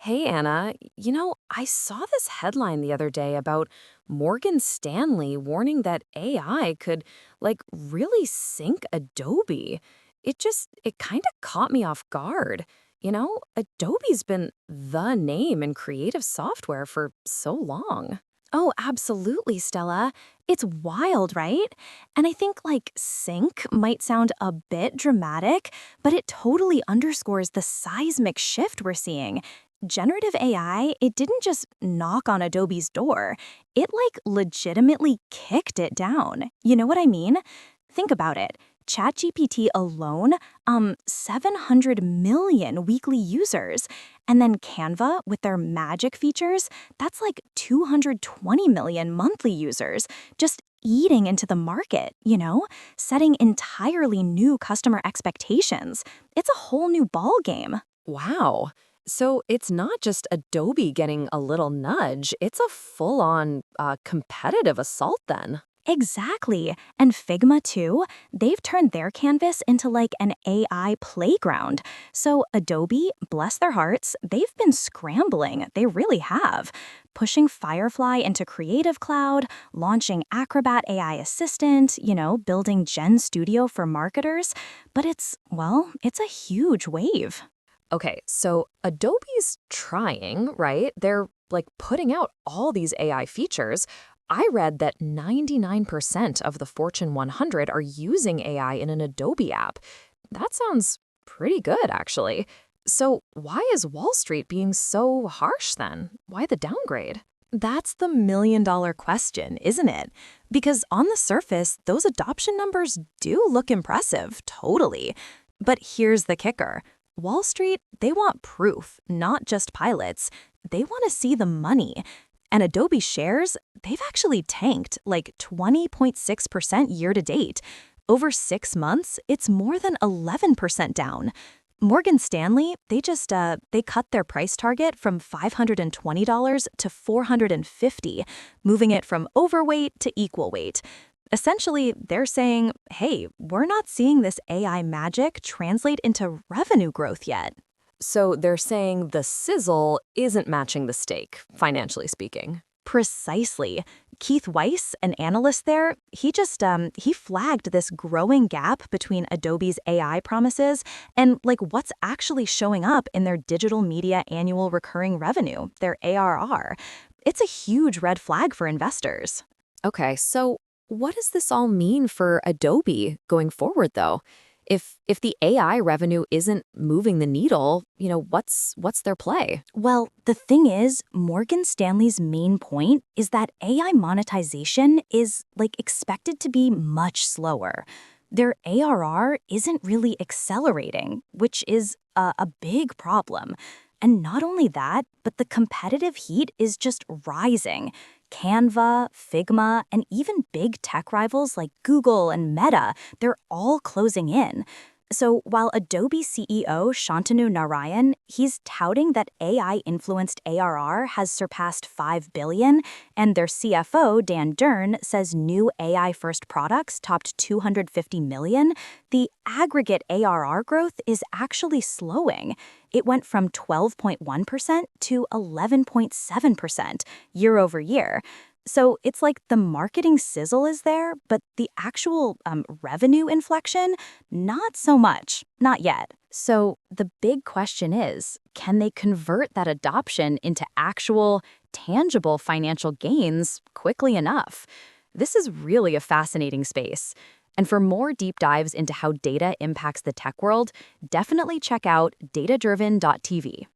Hey, Anna. I saw this headline the other day about Morgan Stanley warning that AI could, really sink Adobe. It kind of caught me off guard. Adobe's been the name in creative software for so long. Oh, absolutely, Stella. It's wild, right? And I think sync might sound a bit dramatic, but it totally underscores the seismic shift we're seeing. Generative AI, it didn't just knock on Adobe's door. It legitimately kicked it down. You know what I mean? Think about it. ChatGPT alone, 700 million weekly users. And then Canva with their magic features, that's like 220 million monthly users, just eating into the market, setting entirely new customer expectations. It's a whole new ballgame. Wow. So it's not just Adobe getting a little nudge, it's a full-on competitive assault then. Exactly. And Figma, too, they've turned their canvas into an AI playground. So Adobe, bless their hearts, they've been scrambling. They really have. Pushing Firefly into Creative Cloud, launching Acrobat AI Assistant, building Gen Studio for marketers. But it's a huge wave. Okay, so Adobe's trying, right? They're putting out all these AI features. I read that 99% of the Fortune 100 are using AI in an Adobe app. That sounds pretty good, actually. So why is Wall Street being so harsh then? Why the downgrade? That's the million-dollar question, isn't it? Because on the surface, those adoption numbers do look impressive, totally. But here's the kicker. Wall Street, they want proof, not just pilots. They want to see the money. And Adobe shares, they've actually tanked 20.6% year to date. Over 6 months, it's more than 11% down. Morgan Stanley, they cut their price target from $520 to $450, moving it from overweight to equal weight. Essentially, they're saying, hey, we're not seeing this AI magic translate into revenue growth yet. So they're saying the sizzle isn't matching the steak, financially speaking. Precisely. Keith Weiss, an analyst there, he flagged this growing gap between Adobe's AI promises and what's actually showing up in their digital media annual recurring revenue, their ARR. It's a huge red flag for investors. Okay, so what does this all mean for Adobe going forward, though? If the AI revenue isn't moving the needle, what's their play? Well, the thing is, Morgan Stanley's main point is that AI monetization is expected to be much slower. Their ARR isn't really accelerating, which is a big problem. And not only that, but the competitive heat is just rising. Canva, Figma, and even big tech rivals like Google and Meta, they're all closing in. So while Adobe CEO Shantanu Narayan, he's touting that AI-influenced ARR has surpassed $5 billion, and their CFO Dan Dern says new AI-first products topped $250 million, the aggregate ARR growth is actually slowing. It went from 12.1% to 11.7% year over year. So it's like the marketing sizzle is there, but the actual revenue inflection, not so much, not yet. So the big question is, can they convert that adoption into actual, tangible financial gains quickly enough? This is really a fascinating space. And for more deep dives into how data impacts the tech world, definitely check out datadriven.tv.